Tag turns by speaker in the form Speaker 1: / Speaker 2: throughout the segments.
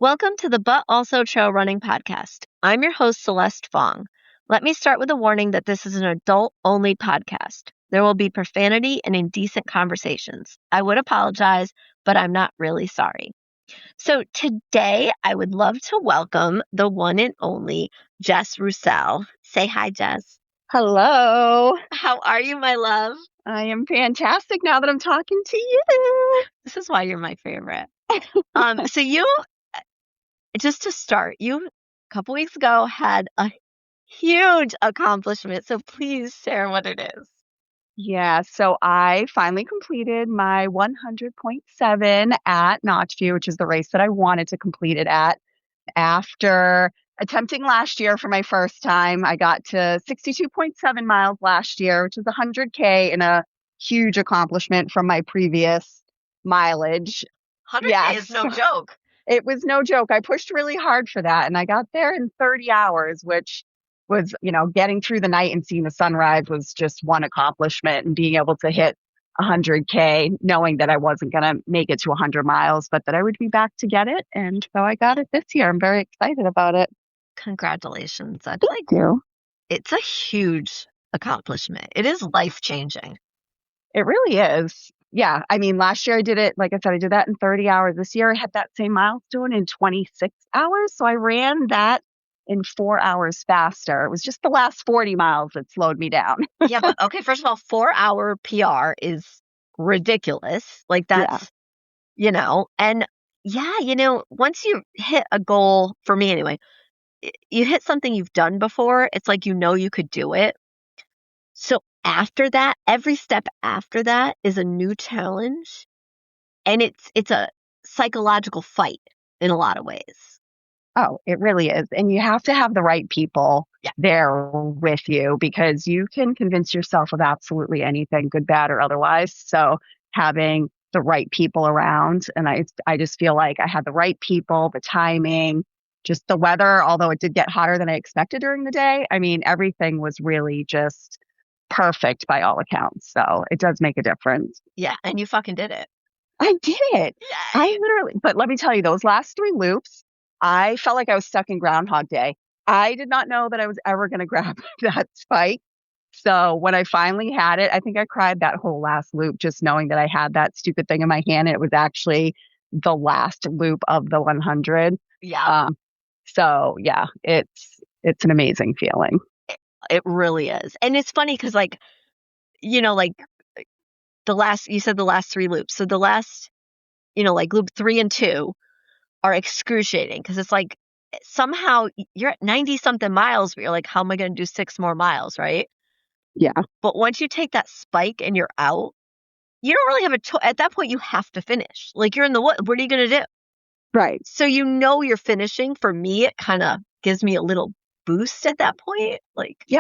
Speaker 1: Welcome to the But Also Trail Running Podcast. I'm your host, Celeste Fong. Let me start with a warning that this is an adult-only podcast. There will be profanity and indecent conversations. I would apologize, but I'm not really sorry. So today, I would love to welcome the one and only Jess Roussell. Say hi, Jess.
Speaker 2: Hello.
Speaker 1: How are you, my love?
Speaker 2: I am fantastic now that I'm talking to you.
Speaker 1: This is why you're my favorite. Just to start, you a couple weeks ago had a huge accomplishment. So please share what it is.
Speaker 2: Yeah, so I finally completed my 100.7 at Notchview, which is the race that I wanted to complete it at. After attempting last year for my first time, I got to 62.7 miles last year, which is 100K and a huge accomplishment from my previous mileage.
Speaker 1: 100K is no joke.
Speaker 2: It was no joke. I pushed really hard for that, and I got there in 30 hours, which was, getting through the night and seeing the sunrise was just one accomplishment, and being able to hit 100K, knowing that I wasn't going to make it to 100 miles, but that I would be back to get it. And so I got it this year. I'm very excited about it.
Speaker 1: Congratulations.
Speaker 2: Thank you.
Speaker 1: It's a huge accomplishment. It is life-changing.
Speaker 2: It really is. Yeah. I mean, last year I did it, like I said, I did that in 30 hours. This year I had that same milestone in 26 hours. So I ran that in 4 hours faster. It was just the last 40 miles that slowed me down.
Speaker 1: Yeah, but okay, first of all, 4-hour PR is ridiculous. Like that's, and once you hit a goal, for me anyway, you hit something you've done before, it's like you could do it. So after that, every step after that is a new challenge. And it's a psychological fight in a lot of ways.
Speaker 2: Oh, it really is. And you have to have the right people there with you, because you can convince yourself of absolutely anything, good, bad, or otherwise. So having the right people around, and I just feel like I had the right people, the timing, just the weather, although it did get hotter than I expected during the day. I mean, everything was really just perfect by all accounts. So it does make a difference.
Speaker 1: Yeah, and you fucking did it.
Speaker 2: I did it.
Speaker 1: Yeah.
Speaker 2: But let me tell you, those last 3 loops, I felt like I was stuck in Groundhog Day. I did not know that I was ever going to grab that spike. So when I finally had it, I think I cried that whole last loop, just knowing that I had that stupid thing in my hand. And it was actually the last loop of the 100.
Speaker 1: Yeah.
Speaker 2: So yeah, it's an amazing feeling.
Speaker 1: It really is. And it's funny because you said the last 3 loops. So the last, loop 3 and 2 are excruciating because it's like somehow you're at 90 something miles, but you're like, how am I going to do 6 more miles? Right.
Speaker 2: Yeah.
Speaker 1: But once you take that spike and you're out, you don't really have a choice. At that point, you have to finish. Like you're in the woods. What are you going to do?
Speaker 2: Right.
Speaker 1: So you're finishing. For me, it kind of gives me a little boost at that point.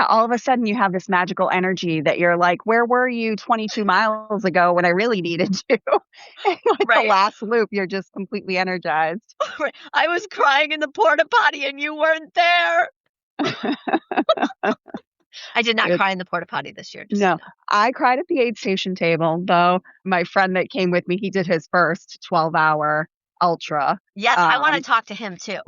Speaker 2: All of a sudden you have this magical energy that you're like, where were you 22 miles ago when I really needed you? And the last loop, you're just completely energized.
Speaker 1: Right. I was crying in the porta potty and you weren't there. I did not cry in the porta potty this year.
Speaker 2: No, I cried at the aid station table, though. My friend that came with me, he did his first 12-hour ultra.
Speaker 1: Yes, I want to talk to him too.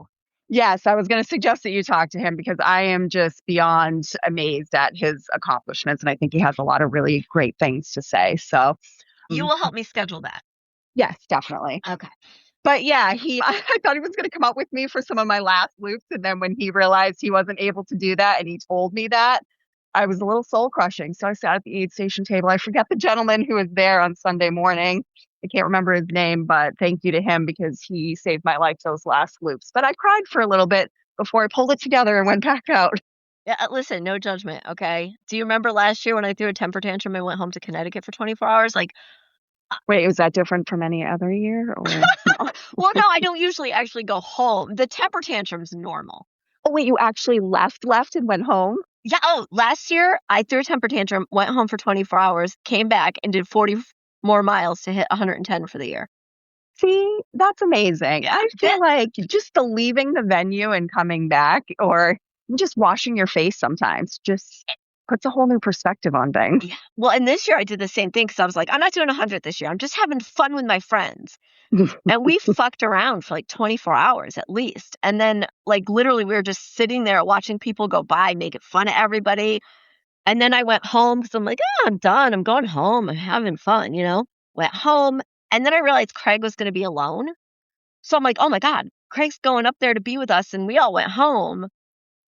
Speaker 2: Yes, I was going to suggest that you talk to him, because I am just beyond amazed at his accomplishments. And I think he has a lot of really great things to say. So
Speaker 1: you will help me schedule that.
Speaker 2: Yes, definitely.
Speaker 1: Okay.
Speaker 2: But yeah, I thought he was going to come up with me for some of my last loops. And then when he realized he wasn't able to do that and he told me that, I was a little soul crushing. So I sat at the aid station table. I forget the gentleman who was there on Sunday morning. I can't remember his name, but thank you to him, because he saved my life those last loops. But I cried for a little bit before I pulled it together and went back out.
Speaker 1: Yeah, listen, no judgment, okay? Do you remember last year when I threw a temper tantrum and went home to Connecticut for 24 hours?
Speaker 2: Wait, was that different from any other year? Or
Speaker 1: no? Well, no, I don't usually actually go home. The temper tantrum's normal.
Speaker 2: Oh, wait, you actually left and went home?
Speaker 1: Yeah. Oh, last year I threw a temper tantrum, went home for 24 hours, came back and did 40 more miles to hit 110 for the year.
Speaker 2: See, that's amazing.
Speaker 1: Yeah.
Speaker 2: I feel like just the leaving the venue and coming back, or just washing your face sometimes, just puts a whole new perspective on things.
Speaker 1: Yeah. Well, and this year I did the same thing because I was like, I'm not doing 100 this year. I'm just having fun with my friends. And we fucked around for like 24 hours at least. And then, like, literally, we were just sitting there watching people go by, making fun of everybody. And then I went home because I'm like, oh, I'm done. I'm going home. I'm having fun, Went home. And then I realized Craig was going to be alone. So I'm like, oh my God, Craig's going up there to be with us. And we all went home.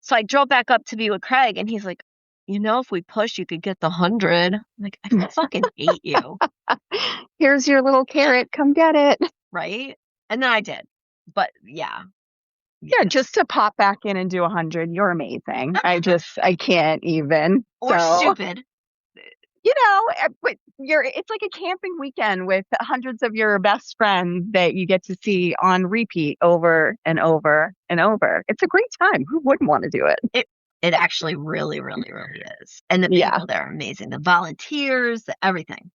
Speaker 1: So I drove back up to be with Craig. And he's like, if we push, you could get the 100. I'm like, I fucking hate you.
Speaker 2: Here's your little carrot. Come get it.
Speaker 1: Right? And then I did. But yeah.
Speaker 2: Yeah, just to pop back in and do 100, you're amazing. I can't even.
Speaker 1: Or stupid.
Speaker 2: But it's like a camping weekend with hundreds of your best friends that you get to see on repeat over and over and over. It's a great time. Who wouldn't want to do it?
Speaker 1: It actually really, really, really is. And the people there are amazing. The volunteers, everything.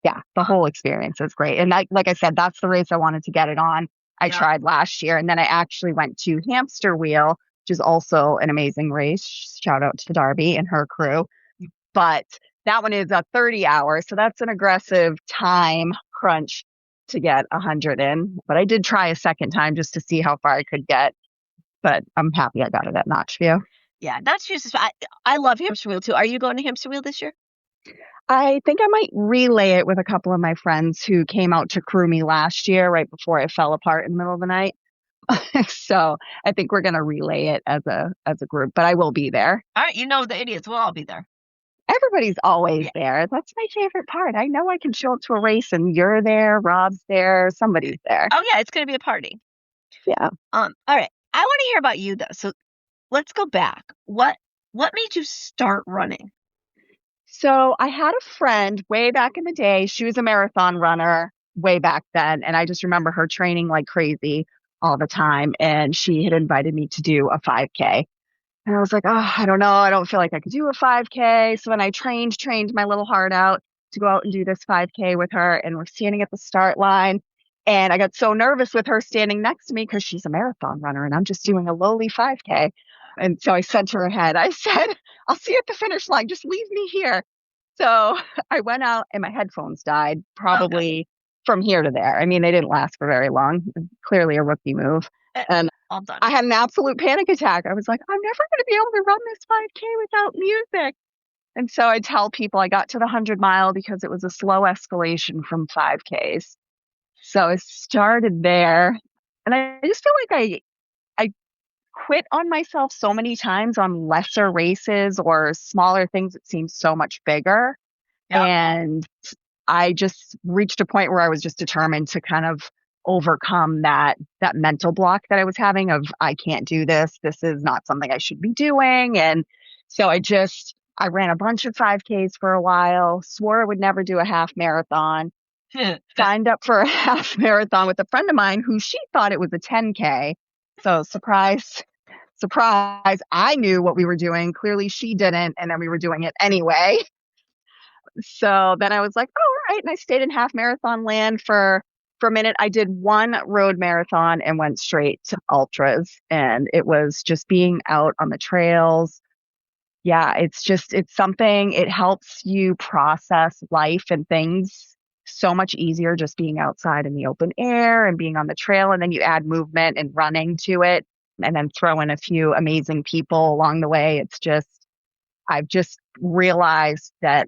Speaker 2: Yeah, the whole experience is great. And like I said, that's the race I wanted to get it on. I tried last year, and then I actually went to Hamster Wheel, which is also an amazing race. Shout out to Darby and her crew. But that one is a 30 hours, so that's an aggressive time crunch to get 100 in. But I did try a second time just to see how far I could get. But I'm happy I got it at Notchview.
Speaker 1: Yeah, Notchview. I love Hamster Wheel too. Are you going to Hamster Wheel this year?
Speaker 2: I think I might relay it with a couple of my friends who came out to crew me last year right before it fell apart in the middle of the night. So I think we're going to relay it as a group, but I will be there.
Speaker 1: All right. The idiots will all be there.
Speaker 2: Everybody's always there. That's my favorite part. I know I can show up to a race and you're there, Rob's there, somebody's there.
Speaker 1: Oh yeah, it's going to be a party.
Speaker 2: Yeah.
Speaker 1: All right. I want to hear about you though. So let's go back. What made you start running?
Speaker 2: So I had a friend way back in the day. She was a marathon runner way back then. And I just remember her training like crazy all the time. And she had invited me to do a 5K. And I was like, oh, I don't know. I don't feel like I could do a 5K. So then I trained my little heart out to go out and do this 5K with her. And we're standing at the start line. And I got so nervous with her standing next to me because she's a marathon runner and I'm just doing a lowly 5K. And so I said to her head, I said, I'll see you at the finish line. Just leave me here. So I went out and my headphones died probably from here to there. I mean, they didn't last for very long. Clearly a rookie move. And I had an absolute panic attack. I was like, I'm never going to be able to run this 5K without music. And so I tell people I got to the 100-mile because it was a slow escalation from 5Ks. So I started there. And I just feel like I quit on myself so many times on lesser races or smaller things that seem so much bigger. Yep. And I just reached a point where I was just determined to kind of overcome that mental block that I was having of, I can't do this. This is not something I should be doing. And so I ran a bunch of 5Ks for a while, swore I would never do a half marathon, signed up for a half marathon with a friend of mine who she thought it was a 10K. So surprise, I knew what we were doing. Clearly she didn't. And then we were doing it anyway. So then I was like, oh, all right. And I stayed in half marathon land for a minute. I did one road marathon and went straight to ultras. And it was just being out on the trails. Yeah, it's something, it helps you process life and things so much easier just being outside in the open air and being on the trail. And then you add movement and running to it and then throw in a few amazing people along the way. I've just realized that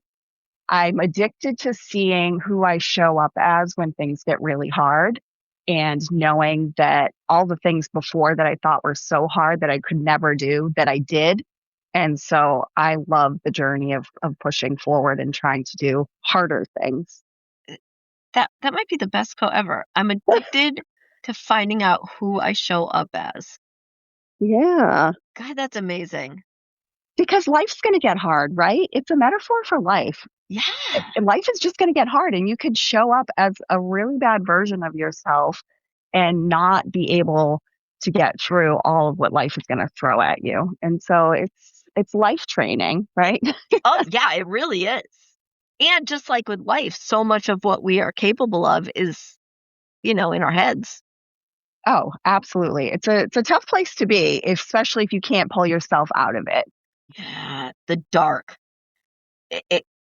Speaker 2: I'm addicted to seeing who I show up as when things get really hard and knowing that all the things before that I thought were so hard that I could never do, that I did. And so I love the journey of pushing forward and trying to do harder things.
Speaker 1: That might be the best quote ever. I'm addicted to finding out who I show up as.
Speaker 2: Yeah.
Speaker 1: God, that's amazing.
Speaker 2: Because life's going to get hard, right? It's a metaphor for life.
Speaker 1: Yeah.
Speaker 2: Life is just going to get hard and you could show up as a really bad version of yourself and not be able to get through all of what life is going to throw at you. And so it's life training, right?
Speaker 1: Oh, yeah, it really is. And just like with life, so much of what we are capable of is, in our heads.
Speaker 2: Oh, absolutely. It's a tough place to be, especially if you can't pull yourself out of it.
Speaker 1: Yeah, the dark.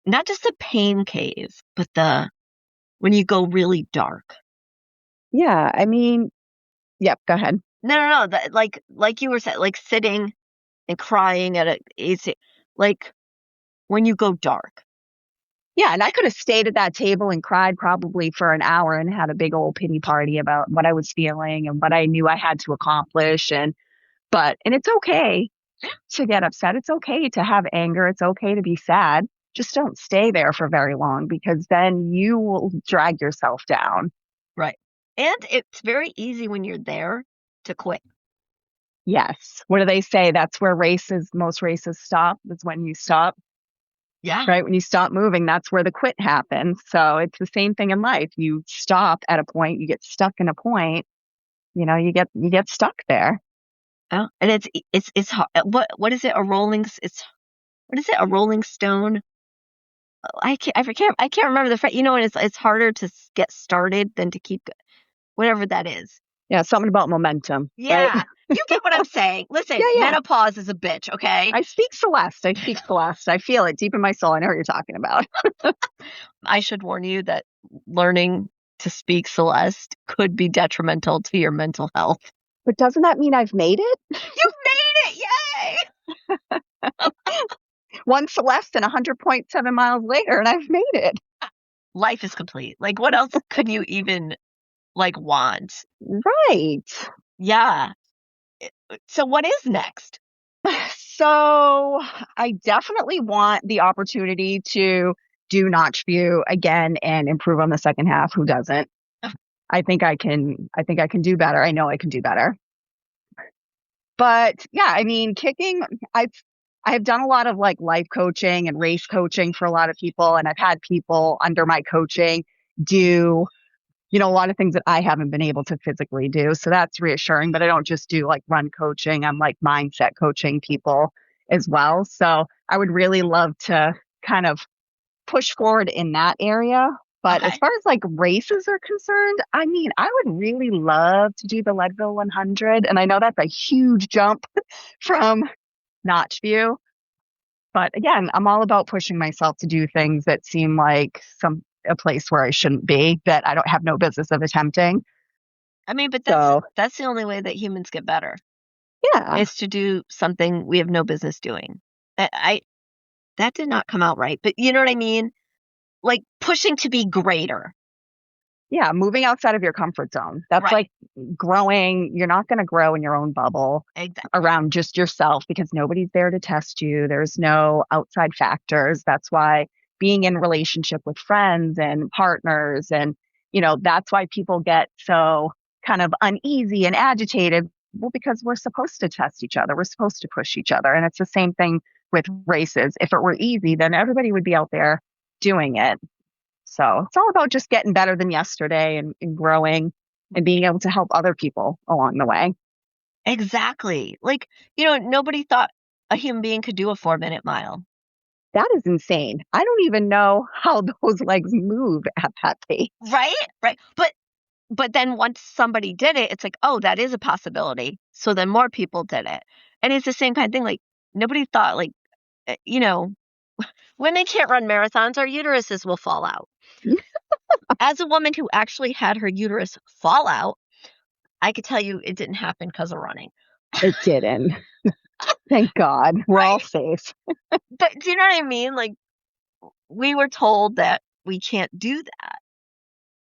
Speaker 1: not just the pain cave, but when you go really dark.
Speaker 2: Yeah, I mean, yep, go ahead.
Speaker 1: No. Like you were saying, like sitting and crying like when you go dark.
Speaker 2: Yeah, and I could have stayed at that table and cried probably for an hour and had a big old pity party about what I was feeling and what I knew I had to accomplish. And it's okay to get upset. It's okay to have anger. It's okay to be sad. Just don't stay there for very long because then you will drag yourself down.
Speaker 1: Right. And it's very easy when you're there to quit.
Speaker 2: Yes. What do they say? That's where most races stop. That's when you stop.
Speaker 1: Yeah.
Speaker 2: Right. When you stop moving, that's where the quit happens. So it's the same thing in life. You stop at a point, you get stuck in a point, you get stuck there.
Speaker 1: Oh, and it's hard. What is it? What is it? A rolling stone? I can't remember the phrase. It's harder to get started than to keep whatever that is.
Speaker 2: Yeah, something about momentum.
Speaker 1: Yeah,
Speaker 2: right?
Speaker 1: you get what I'm saying. Listen,
Speaker 2: Yeah.
Speaker 1: menopause is a bitch. Okay,
Speaker 2: I speak Celeste. I feel it deep in my soul. I know what you're talking about.
Speaker 1: I should warn you that learning to speak Celeste could be detrimental to your mental health.
Speaker 2: But doesn't that mean I've made it?
Speaker 1: You've made it! Yay!
Speaker 2: One Celeste and 100.7 miles later, and I've made it.
Speaker 1: Life is complete. Like, what else could you even want?
Speaker 2: Right.
Speaker 1: Yeah. So what is next?
Speaker 2: So I definitely want the opportunity to do Notchview again and improve on the second half. Who doesn't? I think I can do better. I know I can do better. But yeah, I mean, kicking, I've done a lot of life coaching and race coaching for a lot of people. And I've had people under my coaching do, a lot of things that I haven't been able to physically do. So that's reassuring, but I don't just do run coaching. I'm mindset coaching people as well. So I would really love to kind of push forward in that area. But as far as races are concerned, I mean, I would really love to do the Leadville 100. And I know that's a huge jump from Notchview. But again, I'm all about pushing myself to do things that seem like a place where I shouldn't be, that I don't have no business of attempting.
Speaker 1: I mean, but that's the only way that humans get better.
Speaker 2: Yeah.
Speaker 1: Is to do something we have no business doing. That did not come out right, but you know what I mean? Like pushing to be greater.
Speaker 2: Yeah, moving outside of your comfort zone. That's
Speaker 1: right.
Speaker 2: Growing. You're not going to grow in your own bubble around just yourself because nobody's there to test you. There's no outside factors. That's why being in relationship with friends and partners and, that's why people get so kind of uneasy and agitated. Well, because we're supposed to test each other. We're supposed to push each other. And it's the same thing with races. If it were easy, then everybody would be out there doing it. So it's all about just getting better than yesterday and growing and being able to help other people along the way.
Speaker 1: Exactly. Nobody thought a human being could do a 4-minute mile.
Speaker 2: That is insane. I don't even know how those legs move at that pace.
Speaker 1: Right? Right. But then once somebody did it, it's like, oh, that is a possibility. So then more people did it. And it's the same kind of thing. Nobody thought women can't run marathons, our uteruses will fall out. As a woman who actually had her uterus fall out, I could tell you it didn't happen because of running.
Speaker 2: It didn't. Thank God. We're all safe.
Speaker 1: But do you know what I mean? We were told that we can't do that.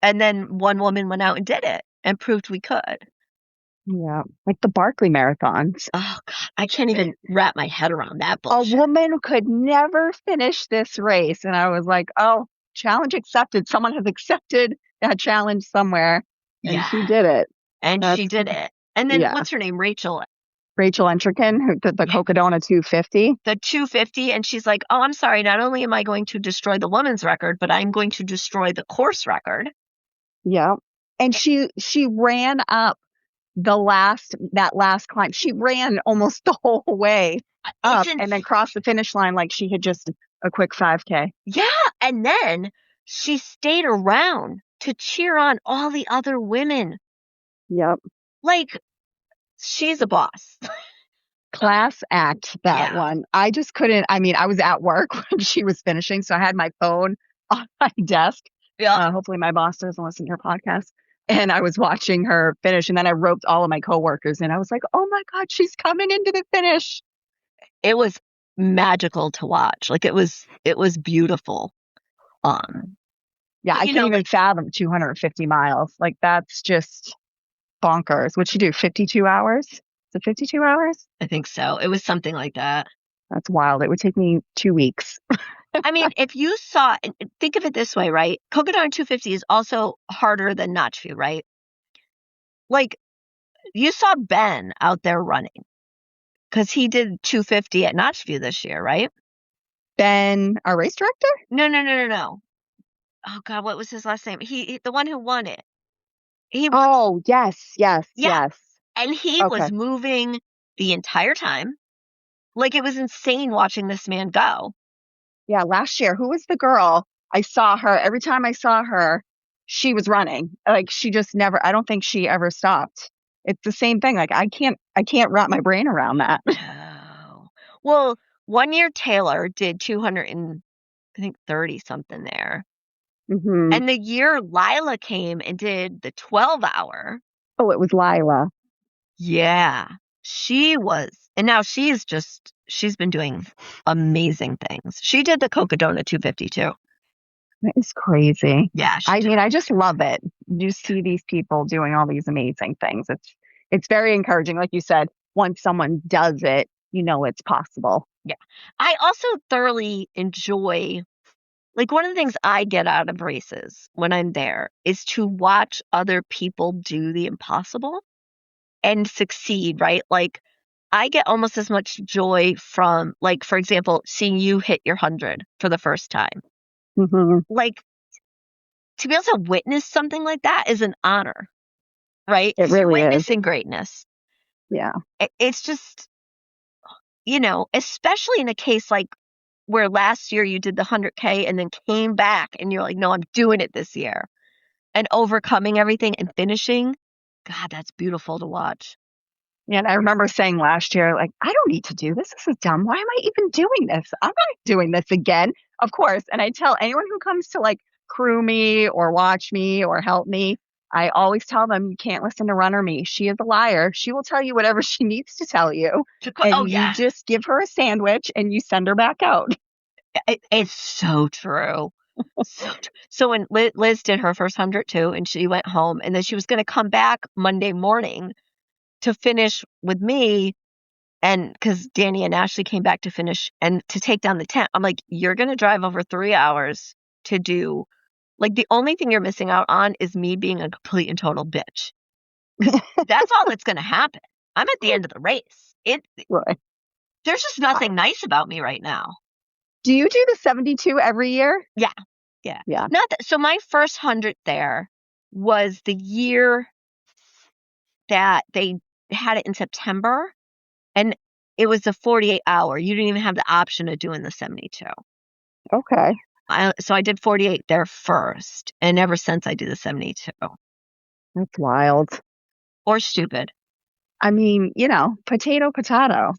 Speaker 1: And then one woman went out and did it and proved we could.
Speaker 2: Yeah, like the Barkley marathons.
Speaker 1: Oh, God, I can't even wrap my head around that bullshit.
Speaker 2: A woman could never finish this race. And I was like, oh, challenge accepted. Someone has accepted that challenge somewhere. And she did it.
Speaker 1: She did it. And then what's her name? Rachel
Speaker 2: Entrekin, who did the Cocodona 250.
Speaker 1: The 250. And she's like, oh, I'm sorry. Not only am I going to destroy the women's record, but I'm going to destroy the course record.
Speaker 2: Yeah. And she ran up that last climb. She ran almost the whole way up and then crossed the finish line like she had just a quick 5K.
Speaker 1: Yeah. And then she stayed around to cheer on all the other women.
Speaker 2: Yep.
Speaker 1: She's a boss.
Speaker 2: class act, that one. I just couldn't. I mean, I was at work when she was finishing, so I had my phone on my desk.
Speaker 1: Yeah.
Speaker 2: Hopefully my boss doesn't listen to your podcast. And I was watching her finish, and then I roped all of my coworkers in. I was like, oh my God, she's coming into the finish.
Speaker 1: It was magical to watch. Like, it was beautiful.
Speaker 2: Yeah, I can't even fathom 250 miles. Like, that's just bonkers. What'd she do? 52 hours? Is it 52 hours?
Speaker 1: I think so. It was something like that.
Speaker 2: That's wild. It would take me 2 weeks.
Speaker 1: I mean, if you saw, think of it this way, right? Cocodona 250 is also harder than Notchview, right? Like, you saw Ben out there running because he did 250 at Notchview this year, right?
Speaker 2: Ben, our race director?
Speaker 1: No. Oh God, what was his last name? He the one who won it.
Speaker 2: Yes.
Speaker 1: And he was moving the entire time. Like, it was insane watching this man go.
Speaker 2: Yeah, last year, who was the girl? I saw her. Every time I saw her, she was running. Like, she just never, I don't think she ever stopped. It's the same thing. Like, I can't wrap my brain around that.
Speaker 1: Oh. Well, 1 year Taylor did 230 something there.
Speaker 2: Mm-hmm.
Speaker 1: And the year Lila came and did the 12-hour.
Speaker 2: Oh, it was Lila.
Speaker 1: Yeah, she was. And now she's been doing amazing things. She did the Cocodona 250 too.
Speaker 2: That is crazy.
Speaker 1: Yeah.
Speaker 2: I mean, I just love it. You see these people doing all these amazing things. It's very encouraging. Like you said, once someone does it, you know it's possible.
Speaker 1: Yeah. I also thoroughly enjoy, like, one of the things I get out of races when I'm there is to watch other people do the impossible and succeed, right? Like, I get almost as much joy from, like, for example, seeing you hit your 100 for the first time.
Speaker 2: Mm-hmm.
Speaker 1: Like, to be able to witness something like that is an honor, right?
Speaker 2: It really is.
Speaker 1: Witnessing greatness.
Speaker 2: Yeah.
Speaker 1: It's just, especially in a case like where last year you did the 100K and then came back and you're like, no, I'm doing it this year. And overcoming everything and finishing. God, that's beautiful to watch.
Speaker 2: Yeah, and I remember saying last year, like, I don't need to do this. This is dumb. Why am I even doing this? I'm not doing this again, of course. And I tell anyone who comes to, like, crew me or watch me or help me, I always tell them, you can't listen to Runner Me. She is a liar. She will tell you whatever she needs to tell you. And you just give her a sandwich and you send her back out.
Speaker 1: It's so true. So when Liz did her first 100 too, and she went home, and then she was going to come back Monday morning to finish with me, and because Danny and Ashley came back to finish and to take down the tent. I'm like, you're going to drive over 3 hours to do, like, the only thing you're missing out on is me being a complete and total bitch. That's all that's going to happen. I'm at the end of the race.
Speaker 2: Right.
Speaker 1: There's just nothing nice about me right now.
Speaker 2: Do you do the 72 every year?
Speaker 1: Yeah. Not that. So my first 100 there was the year that they had it in September, and it was a 48-hour. You didn't even have the option of doing the 72.
Speaker 2: Okay.
Speaker 1: So I did 48 there first, and ever since I do the 72.
Speaker 2: That's wild.
Speaker 1: Or stupid.
Speaker 2: I mean, potato.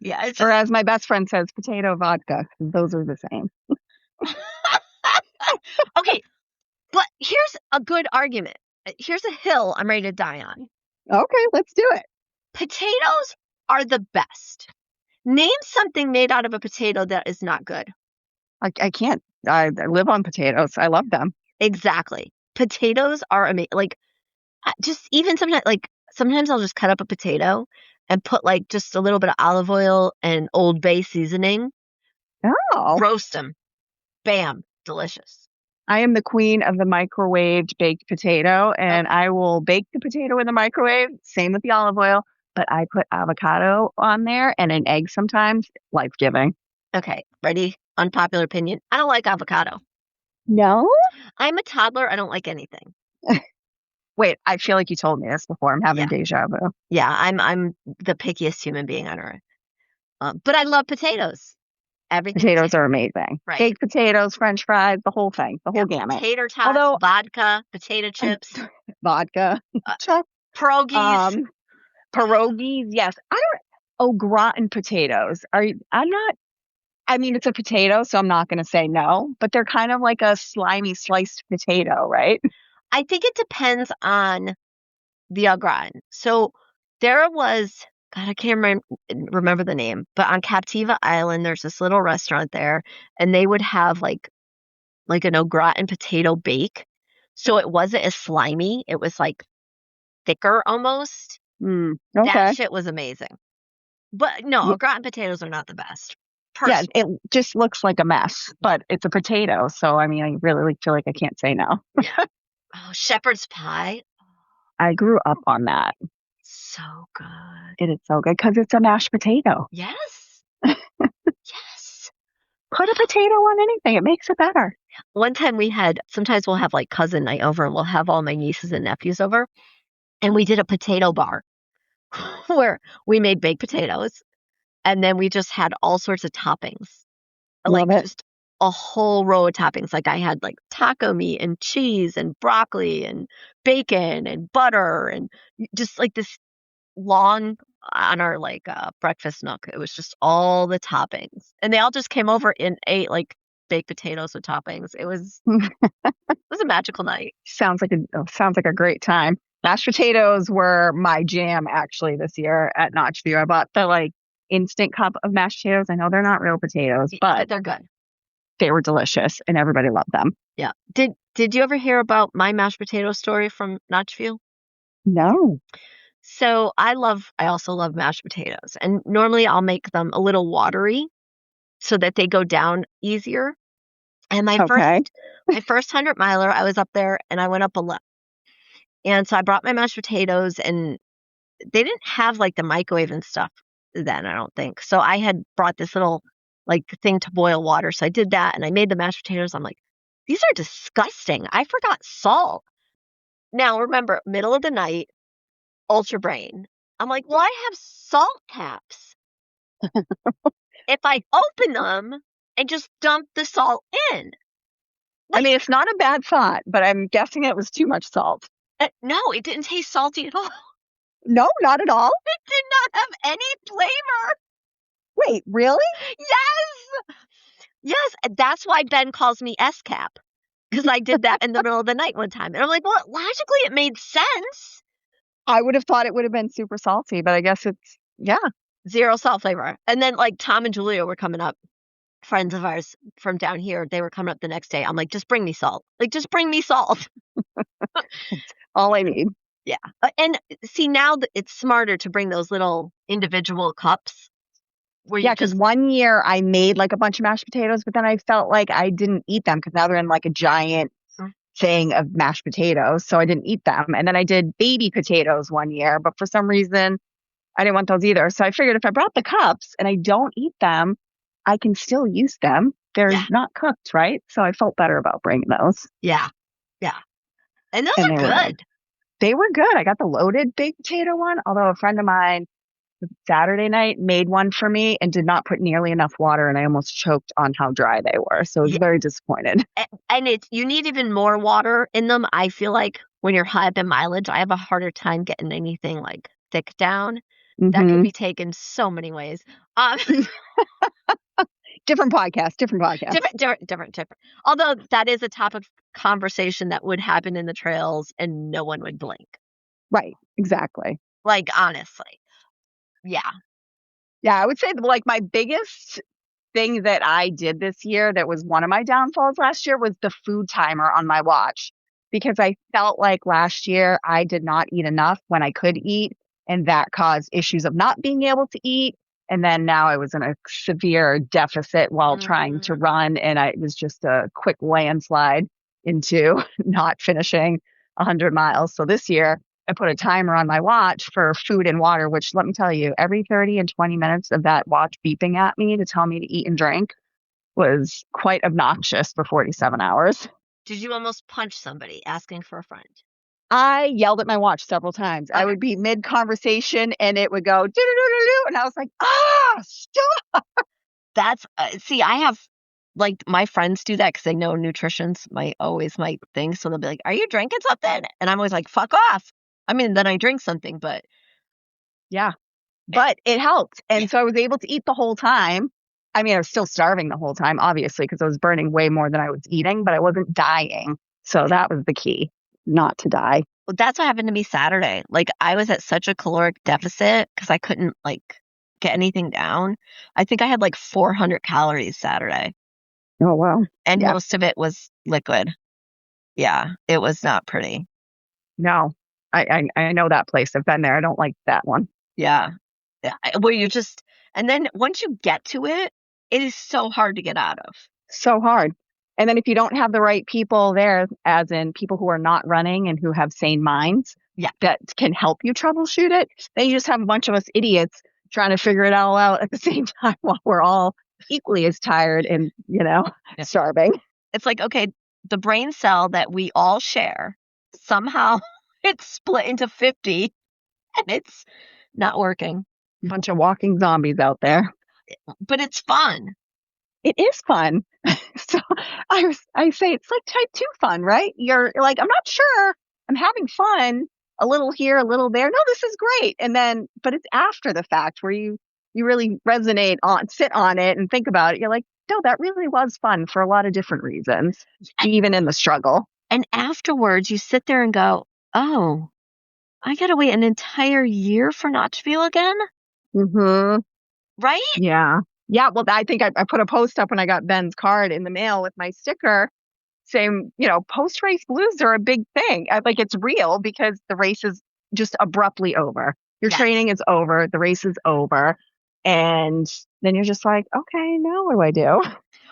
Speaker 1: Yeah.
Speaker 2: Or as my best friend says, potato vodka. Those are the same.
Speaker 1: Okay, but here's a good argument. Here's a hill I'm ready to die on.
Speaker 2: Okay, let's do it.
Speaker 1: Potatoes are the best. Name something made out of a potato that is not good.
Speaker 2: I can't. I live on potatoes. I love them.
Speaker 1: Exactly. Potatoes are amazing. Like, just even sometimes I'll just cut up a potato and put, like, just a little bit of olive oil and Old Bay seasoning.
Speaker 2: Oh.
Speaker 1: Roast them. Bam. Delicious.
Speaker 2: I am the queen of the microwaved baked potato, and I will bake the potato in the microwave. Same with the olive oil, but I put avocado on there and an egg sometimes. Life-giving.
Speaker 1: Okay. Ready? Unpopular opinion. I don't like avocado.
Speaker 2: No?
Speaker 1: I'm a toddler. I don't like anything.
Speaker 2: Wait, I feel like you told me this before. I'm having deja vu.
Speaker 1: Yeah, I'm the pickiest human being on earth. But I love potatoes. Everything.
Speaker 2: Potatoes are amazing.
Speaker 1: Right.
Speaker 2: Baked potatoes, French fries, the whole thing, the whole gamut.
Speaker 1: Tater tots, vodka, potato chips,
Speaker 2: vodka,
Speaker 1: pierogies.
Speaker 2: Pierogies, yes. au gratin potatoes. I mean, it's a potato, so I'm not going to say no, but they're kind of like a slimy sliced potato, right?
Speaker 1: I think it depends on the au gratin. So there was, God, I can't remember the name, but on Captiva Island, there's this little restaurant there, and they would have like an au gratin potato bake. So it wasn't as slimy. It was like thicker almost. That
Speaker 2: Okay.
Speaker 1: shit was amazing. But no,
Speaker 2: Yeah,
Speaker 1: au gratin potatoes are not the best.
Speaker 2: yeah,
Speaker 1: Personally.
Speaker 2: it just looks like a mess, but it's a potato. So, I mean, I really feel like I can't say no.
Speaker 1: Yeah. Oh, shepherd's pie.
Speaker 2: I grew up on that.
Speaker 1: So good.
Speaker 2: It is so good because it's a mashed potato.
Speaker 1: Yes. Yes.
Speaker 2: Put a potato on anything, it makes it better.
Speaker 1: One time sometimes we'll have like cousin night over and we'll have all my nieces and nephews over. And we did a potato bar where we made baked potatoes and then we just had all sorts of toppings, like
Speaker 2: Love it.
Speaker 1: just a whole row of toppings. Like I had like taco meat and cheese and broccoli and bacon and butter and just like this long on our like breakfast nook. It was just all the toppings, and they all just came over and ate like baked potatoes with toppings. It was a magical night.
Speaker 2: Sounds like a great time. Mashed potatoes were my jam actually this year at Notchview. I bought the like instant cup of mashed potatoes. I know they're not real potatoes,
Speaker 1: But
Speaker 2: but
Speaker 1: they're good.
Speaker 2: they were delicious and everybody loved them.
Speaker 1: Yeah. Did you ever hear about my mashed potato story from Notchview?
Speaker 2: No.
Speaker 1: So I also love mashed potatoes, and normally I'll make them a little watery so that they go down easier. And my first
Speaker 2: Okay.
Speaker 1: my first 100 miler, I was up there and I went up a left. And so I brought my mashed potatoes, and they didn't have like the microwave and stuff then, I don't think. So I had brought this little like thing to boil water. So I did that and I made the mashed potatoes. I'm like, these are disgusting. I forgot salt. Now remember, middle of the night, ultra brain. I'm like, well, I have salt caps. If I open them and just dump the salt in.
Speaker 2: I
Speaker 1: Like,
Speaker 2: mean, it's not a bad thought, but I'm guessing it was too much salt.
Speaker 1: no, it didn't taste salty at all.
Speaker 2: No, not at all.
Speaker 1: It did not have any flavor.
Speaker 2: Wait, really?
Speaker 1: Yes. Yes. That's why Ben calls me S cap, because I did that in the middle of the night one time. And I'm like, well, logically, it made sense.
Speaker 2: I would have thought it would have been super salty, but I guess yeah.
Speaker 1: Zero salt flavor. And then, like, Tom and Julia were coming up, friends of ours from down here. They were coming up the next day. I'm like, just bring me salt. Like, just bring me salt.
Speaker 2: All I need.
Speaker 1: Yeah. And see, now it's smarter to bring those little individual cups where you
Speaker 2: Yeah, because
Speaker 1: just,
Speaker 2: one year I made like a bunch of mashed potatoes, but then I felt like I didn't eat them because now they're in like a giant
Speaker 1: Mm.
Speaker 2: thing of mashed potatoes. So I didn't eat them. And then I did baby potatoes one year, but for some reason I didn't want those either. So I figured if I brought the cups and I don't eat them, I can still use them. They're
Speaker 1: yeah,
Speaker 2: not cooked, right? So I felt better about bringing those.
Speaker 1: yeah, yeah. And those
Speaker 2: And
Speaker 1: are good.
Speaker 2: they were good. I got the loaded baked potato one, although a friend of mine Saturday night made one for me and did not put nearly enough water, and I almost choked on how dry they were. So I was
Speaker 1: Yeah.
Speaker 2: very disappointed.
Speaker 1: And you need even more water in them. I feel like when you're high up in mileage, I have a harder time getting anything like thick down. That could
Speaker 2: Mm-hmm.
Speaker 1: be taken so many ways. Um,
Speaker 2: Different podcast, different podcast.
Speaker 1: different. Although that is a topic of conversation that would happen in the trails and no one would blink.
Speaker 2: Right, exactly.
Speaker 1: Like, honestly. Yeah.
Speaker 2: Yeah, I would say like my biggest thing that I did this year that was one of my downfalls last year was the food timer on my watch because I felt like last year I did not eat enough when I could eat, and that caused issues of not being able to eat. And then now I was in a severe deficit while trying to
Speaker 1: Mm,
Speaker 2: run, and it was just a quick landslide into not finishing 100 miles. So this year I put a timer on my watch for food and water, which let me tell you, every 30 and 20 minutes of that watch beeping at me to tell me to eat and drink was quite obnoxious for 47 hours.
Speaker 1: Did you almost punch somebody asking for a friend?
Speaker 2: I yelled at my watch several times. I
Speaker 1: Okay.
Speaker 2: would be mid conversation and it would go, doo-doo-doo-doo-doo, and I was like, stop.
Speaker 1: That's, see, I have, like, my friends do that because they know nutrition's always my thing. So they'll be like, are you drinking something? And I'm always like, fuck off. I mean, then I drink something, but
Speaker 2: Yeah. but it helped. And so I was able to eat the whole time. I mean, I was still starving the whole time, obviously, because I was burning way more than I was eating, but I wasn't dying. So that was the key, not to die.
Speaker 1: Well, that's what happened to me Saturday. Like, I was at such a caloric deficit because I couldn't, like, get anything down. I think I had, like, 400 calories Saturday.
Speaker 2: Oh, wow.
Speaker 1: And
Speaker 2: Yeah.
Speaker 1: most of it was liquid. Yeah, it was not pretty.
Speaker 2: No, I know that place. I've been there. I don't like that one.
Speaker 1: Yeah. Where you just, and then once you get to it, it is so hard to get out of.
Speaker 2: So hard. And then if you don't have the right people there, as in people who are not running and who have sane minds, that can help you troubleshoot it, then you just have a bunch of us idiots trying to figure it all out at the same time while we're all equally as tired and, starving.
Speaker 1: It's like, okay, the brain cell that we all share, somehow it's split into 50 and it's not working.
Speaker 2: A bunch of walking zombies out there.
Speaker 1: But it's fun.
Speaker 2: It is fun. So I say it's like type 2 fun, right? You're like, I'm not sure. I'm having fun. A little here, a little there. No, this is great. And then, but it's after the fact where you really sit on it and think about it. You're like, no, that really was fun for a lot of different reasons, even in the struggle.
Speaker 1: And afterwards, you sit there and go, oh, I got to wait an entire year for Notchview again?
Speaker 2: Mm-hmm.
Speaker 1: Right?
Speaker 2: Yeah. Yeah. Well, I think I put a post up when I got Ben's card in the mail with my sticker saying, post-race blues are a big thing. Like, it's real because the race is just abruptly over. Your training is over. The race is over. And then you're just like, okay, now what do I do?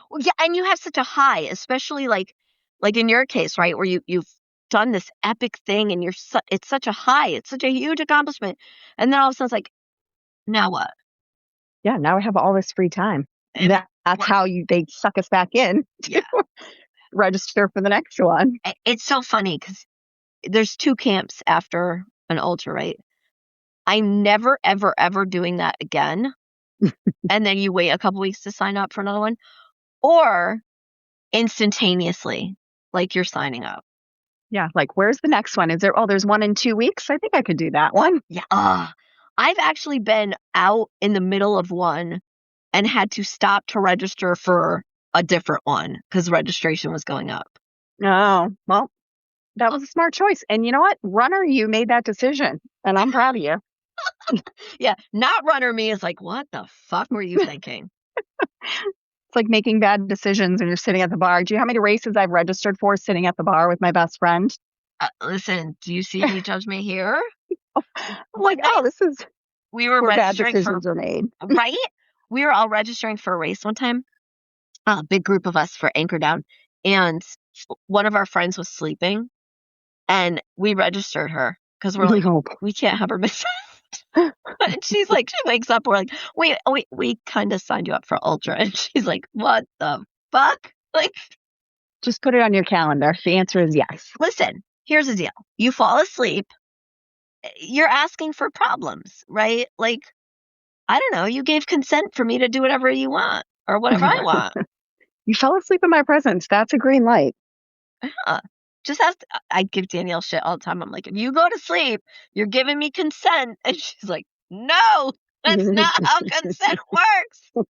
Speaker 1: Well, yeah, and you have such a high, especially like in your case, right, where you've done this epic thing and it's such a high, it's such a huge accomplishment. And then all of a sudden it's like, now what?
Speaker 2: Yeah, now I have all this free time. And that's how they suck us back in to register for the next one.
Speaker 1: It's so funny because there's 2 camps after an ultra, right? I'm never, ever, ever doing that again. And then you wait a couple weeks to sign up for another one. Or instantaneously, like you're signing up.
Speaker 2: Yeah, like, where's the next one? There's one in 2 weeks? I think I could do that one.
Speaker 1: Yeah. I've actually been out in the middle of one and had to stop to register for a different one because registration was going up.
Speaker 2: Oh, well, that was a smart choice. And you know what? Runner, you made that decision. And I'm proud of you.
Speaker 1: Yeah, not runner me is like, what the fuck were you thinking?
Speaker 2: It's like making bad decisions when you're sitting at the bar. Do you know how many races I've registered for sitting at the bar with my best friend?
Speaker 1: Listen, do you see any judgment here?
Speaker 2: I'm like, this is
Speaker 1: we were
Speaker 2: where bad
Speaker 1: registering
Speaker 2: decisions are made.
Speaker 1: Right? We were all registering for a race one time. A big group of us for Anchor Down. And one of our friends was sleeping. And we registered her because we're like, we can't have her miss out. And she's like, she wakes up. We're like, wait, we kind of signed you up for ultra. And she's like, what the fuck? Like,
Speaker 2: just put it on your calendar. The answer is yes.
Speaker 1: Listen, here's the deal. You fall asleep. You're asking for problems, right? Like, I don't know. You gave consent for me to do whatever you want or whatever I want.
Speaker 2: You fell asleep in my presence. That's a green light.
Speaker 1: Yeah. I give Danielle shit all the time. I'm like, if you go to sleep, you're giving me consent. And she's like, no, that's not how consent works.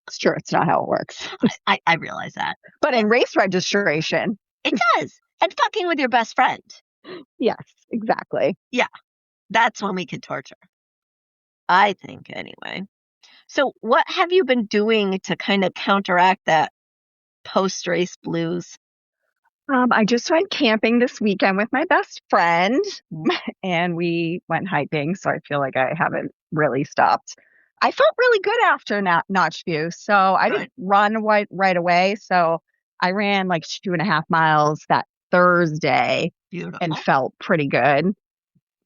Speaker 2: It's true. It's not how it works.
Speaker 1: I realize that.
Speaker 2: But in race registration.
Speaker 1: It does. And fucking with your best friend.
Speaker 2: Yes, exactly.
Speaker 1: Yeah. That's when we can torture. I think, anyway. So what have you been doing to kind of counteract that post-race blues?
Speaker 2: I just went camping this weekend with my best friend, and we went hiking, so I feel like I haven't really stopped. I felt really good after Notchview, so I didn't run right away, so I ran like 2.5 miles that Thursday.
Speaker 1: Beautiful.
Speaker 2: And felt pretty good.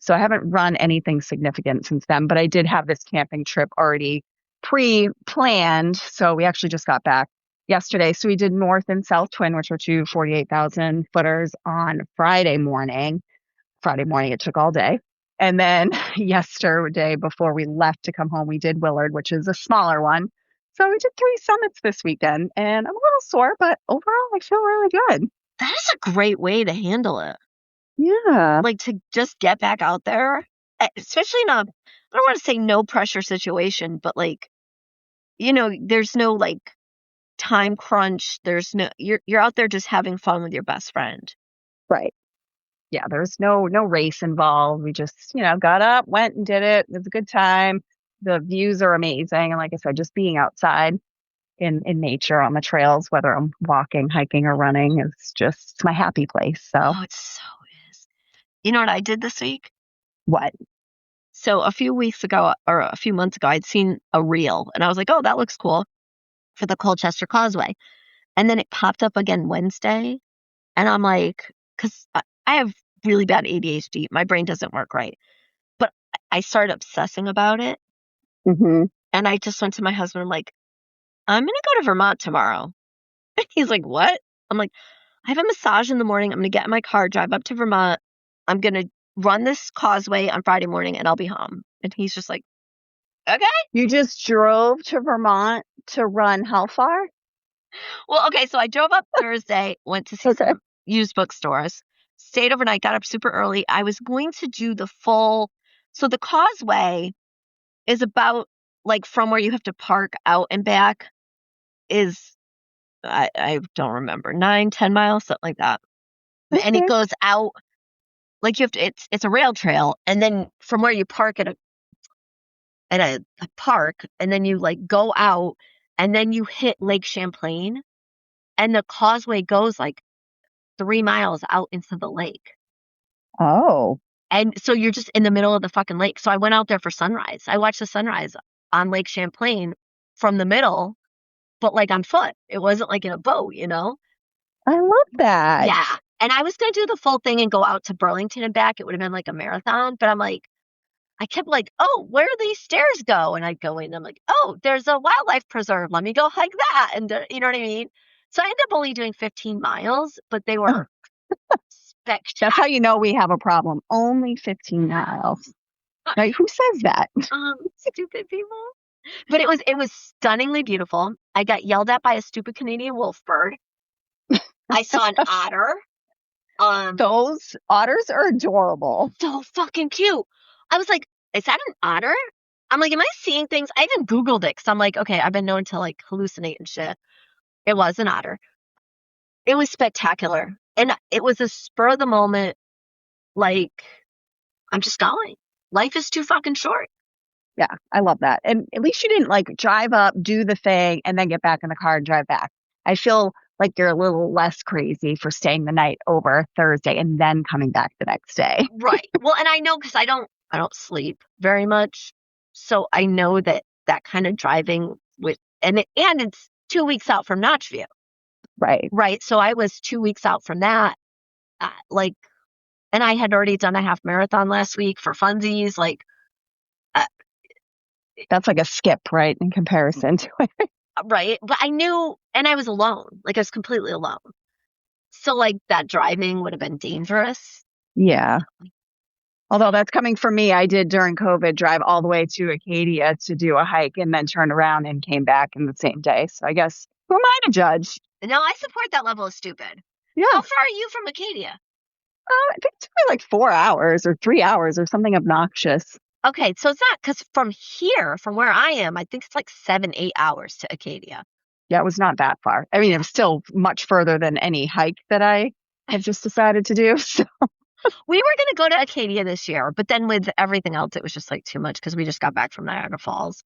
Speaker 2: So I haven't run anything significant since then, but I did have this camping trip already pre-planned, so we actually just got back yesterday. So we did North and South Twin, which were 2 48,000 footers on Friday morning. It took all day. And then yesterday, before we left to come home, we did Willard, which is a smaller one. So we did 3 summits this weekend, and I'm a little sore, but overall, I feel really good.
Speaker 1: That is a great way to handle it.
Speaker 2: Yeah.
Speaker 1: Like, to just get back out there especially in a, I don't want to say no pressure situation, but like, there's no like time crunch. There's no, you're out there just having fun with your best friend.
Speaker 2: Right. Yeah, there's no race involved. We just, got up, went and did it. It was a good time. The views are amazing. And like I said, just being outside in nature on the trails, whether I'm walking, hiking, or running, is just my happy place. So
Speaker 1: Oh, it so is. You know what I did this week?
Speaker 2: what?
Speaker 1: So a few weeks ago or a few months ago, I'd seen a reel and I was like, oh, that looks cool for the Colchester Causeway. And then it popped up again Wednesday. And I'm like, because I have really bad ADHD. My brain doesn't work right. But I started obsessing about it.
Speaker 2: Mm-hmm.
Speaker 1: And I just went to my husband, I'm like, I'm going to go to Vermont tomorrow. He's like, what? I'm like, I have a massage in the morning. I'm going to get in my car, drive up to Vermont. I'm going to run this causeway on Friday morning and I'll be home. And he's just like, okay.
Speaker 2: You just drove to Vermont to run how far?
Speaker 1: Well, okay. So I drove up Thursday, went to see some used bookstores, stayed overnight, got up super early. I was going to do the full. So the causeway is about like from where you have to park out and back is, I don't remember, 9-10 miles, something like that. And it goes out like you have to, it's a rail trail. And then from where you park at a park, and then you like go out and then you hit Lake Champlain and the causeway goes like 3 miles out into the lake.
Speaker 2: Oh.
Speaker 1: And so you're just in the middle of the fucking lake. So I went out there for sunrise. I watched the sunrise on Lake Champlain from the middle, but like on foot. It wasn't like in a boat,
Speaker 2: I love that.
Speaker 1: Yeah. And I was going to do the full thing and go out to Burlington and back. It would have been like a marathon, but I'm like, I kept like, oh, where do these stairs go? And I'd go in and I'm like, oh, there's a wildlife preserve. Let me go hike that. And you know what I mean? So I ended up only doing 15 miles, but they were spectacular.
Speaker 2: That's how you know we have a problem. Only 15 miles. Like, who says that?
Speaker 1: Stupid people. But it was stunningly beautiful. I got yelled at by a stupid Canadian wolf bird. I saw an otter.
Speaker 2: Those otters are adorable.
Speaker 1: So fucking cute. I was like, is that an otter? I'm like, am I seeing things? I even Googled it because I'm like, okay, I've been known to like hallucinate and shit. It was an otter. It was spectacular. And it was a spur of the moment, like, I'm just going. Life is too fucking short.
Speaker 2: Yeah, I love that. And at least you didn't like drive up, do the thing, and then get back in the car and drive back. I feel like you're a little less crazy for staying the night over Thursday and then coming back the next day.
Speaker 1: Right. Well, and I know because I don't sleep very much. So I know that kind of driving with, and it's 2 weeks out from Notchview.
Speaker 2: Right.
Speaker 1: Right. So I was 2 weeks out from that. Like, and I had already done a half marathon last week for funsies. Like,
Speaker 2: that's like a skip, right? In comparison to it.
Speaker 1: Right. But I knew, and I was alone. Like, I was completely alone. So, like, that driving would have been dangerous.
Speaker 2: Yeah. Although that's coming from me. I did during COVID drive all the way to Acadia to do a hike and then turned around and came back in the same day. So I guess, who am I to judge?
Speaker 1: No, I support that level of stupid.
Speaker 2: Yeah.
Speaker 1: How far are you from Acadia?
Speaker 2: I think it took me like 4 hours or 3 hours or something obnoxious.
Speaker 1: Okay, so it's not because from here, from where I am, I think it's like 7-8 hours to Acadia.
Speaker 2: Yeah, it was not that far. I mean, it was still much further than any hike that I had just decided to do. So.
Speaker 1: We were going to go to Acadia this year, but then with everything else, it was just like too much because we just got back from Niagara Falls.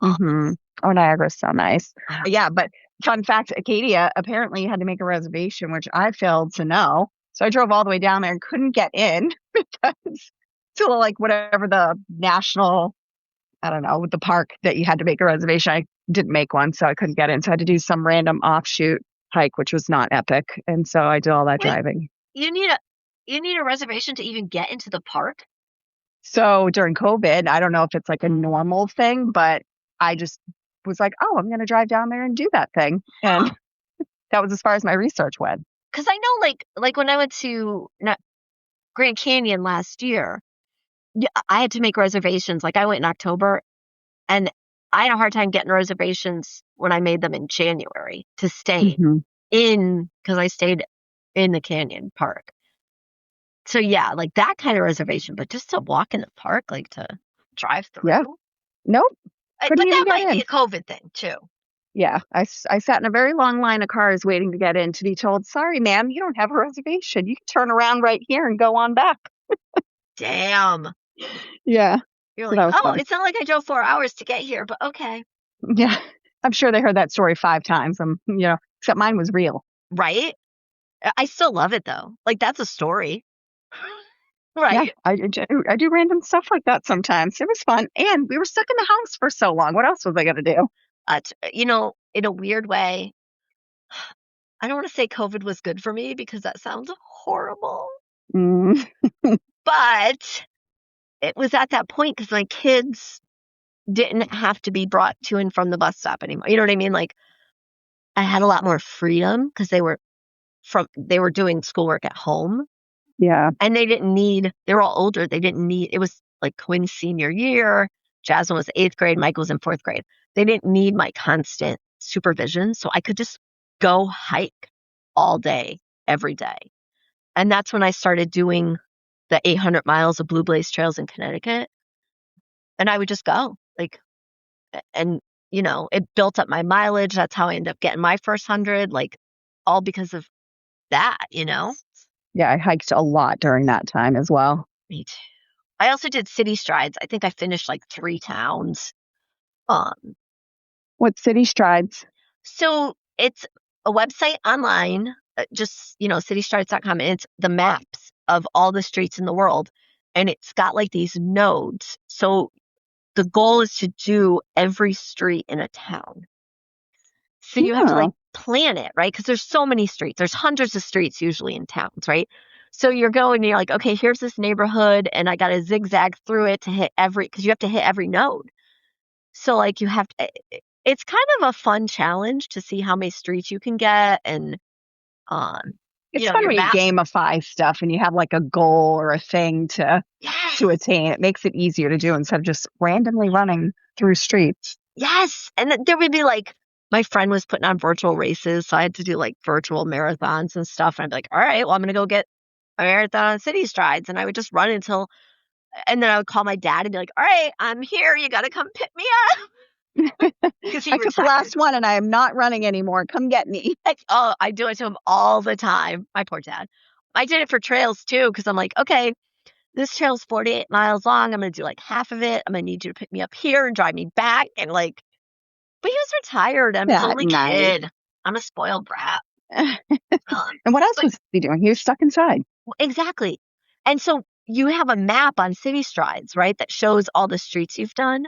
Speaker 2: Mm-hmm. Oh, Niagara's so nice. Yeah, but fun fact, Acadia apparently you had to make a reservation, which I failed to know. So I drove all the way down there and couldn't get in because to like whatever the national, I don't know, with the park that you had to make a reservation. I didn't make one, so I couldn't get in. So I had to do some random offshoot hike, which was not epic. And so I did all that driving.
Speaker 1: You need a reservation to even get into the park?
Speaker 2: So during COVID, I don't know if it's like a normal thing, but I just was like, oh, I'm going to drive down there and do that thing. And that was as far as my research went.
Speaker 1: Because I know like when I went to Grand Canyon last year, I had to make reservations. Like I went in October and I had a hard time getting reservations when I made them in January to stay in, because I stayed in the canyon park. So yeah, like that kind of reservation, but just to walk in the park, like to drive
Speaker 2: Yeah.
Speaker 1: through.
Speaker 2: Nope.
Speaker 1: But
Speaker 2: Couldn't even
Speaker 1: that
Speaker 2: get
Speaker 1: might be
Speaker 2: in.
Speaker 1: a COVID thing too.
Speaker 2: Yeah. I sat in a very long line of cars waiting to get in to be told, sorry, ma'am, you don't have a reservation. You can turn around right here and go on back.
Speaker 1: Damn.
Speaker 2: Yeah.
Speaker 1: You're
Speaker 2: So
Speaker 1: like,
Speaker 2: that was
Speaker 1: oh,
Speaker 2: fun.
Speaker 1: it's not like I drove 4 hours to get here, but okay.
Speaker 2: Yeah. I'm sure they heard that story 5 times. Except mine was real.
Speaker 1: Right? I still love it though. Like that's a story.
Speaker 2: Yeah,
Speaker 1: Right.
Speaker 2: I do random stuff like that sometimes. It was fun. And we were stuck in the house for so long. What else was I going to do?
Speaker 1: In a weird way, I don't want to say COVID was good for me because that sounds horrible.
Speaker 2: Mm,
Speaker 1: But it was at that point because my kids didn't have to be brought to and from the bus stop anymore. You know what I mean? Like I had a lot more freedom because they were doing schoolwork at home
Speaker 2: yeah.
Speaker 1: and they were all older. They didn't need it was like Quinn's senior year. Jasmine was 8th grade, Michael was in 4th grade. They didn't need my constant supervision. So I could just go hike all day, every day. And that's when I started doing the 800 miles of Blue Blaze trails in Connecticut. And I would just go and it built up my mileage. That's how I ended up getting my first 100, like all because of that.
Speaker 2: Yeah, I hiked a lot during that time as well.
Speaker 1: Me too. I also did city strides. I think I finished like 3 towns. Um,
Speaker 2: What city strides?
Speaker 1: so it's a website online, just, citystrides.com, and it's the maps of all the streets in the world. And it's got like these nodes. So the goal is to do every street in a town. So you have to like
Speaker 2: Oh,
Speaker 1: plan it, right? Because there's so many streets. There's hundreds of streets usually in towns, right? So you're going and you're like, okay, here's this neighborhood, and I got to zigzag through it to hit because you have to hit every node. So like it's kind of a fun challenge to see how many streets you can get, and um,
Speaker 2: it's fun
Speaker 1: your
Speaker 2: when you
Speaker 1: map.
Speaker 2: gamify stuff and you have like a goal or a thing
Speaker 1: Yes,
Speaker 2: to attain. It makes it easier to do instead of just randomly running through streets.
Speaker 1: yes, and there would be like. My friend was putting on virtual races, so I had to do like virtual marathons and stuff. And I'd be like, all right, well, I'm going to go get a marathon on city strides. And I would just run and then I would call my dad and be like, all right, I'm here. You got to come pick me up. Because he
Speaker 2: I took the
Speaker 1: retired.
Speaker 2: last one and I am not running anymore. Come get me.
Speaker 1: I do it to him all the time. My poor dad. I did it for trails too, because I'm like, okay, this trail's 48 miles long. I'm going to do like half of it. I'm going to need you to pick me up here and drive me back. And like, but he was retired. I'm his
Speaker 2: That
Speaker 1: only
Speaker 2: night.
Speaker 1: kid. I'm a spoiled brat.
Speaker 2: And what else
Speaker 1: But
Speaker 2: was he doing? He was stuck inside.
Speaker 1: exactly. And so you have a map on City Strides, right, that shows all the streets you've done.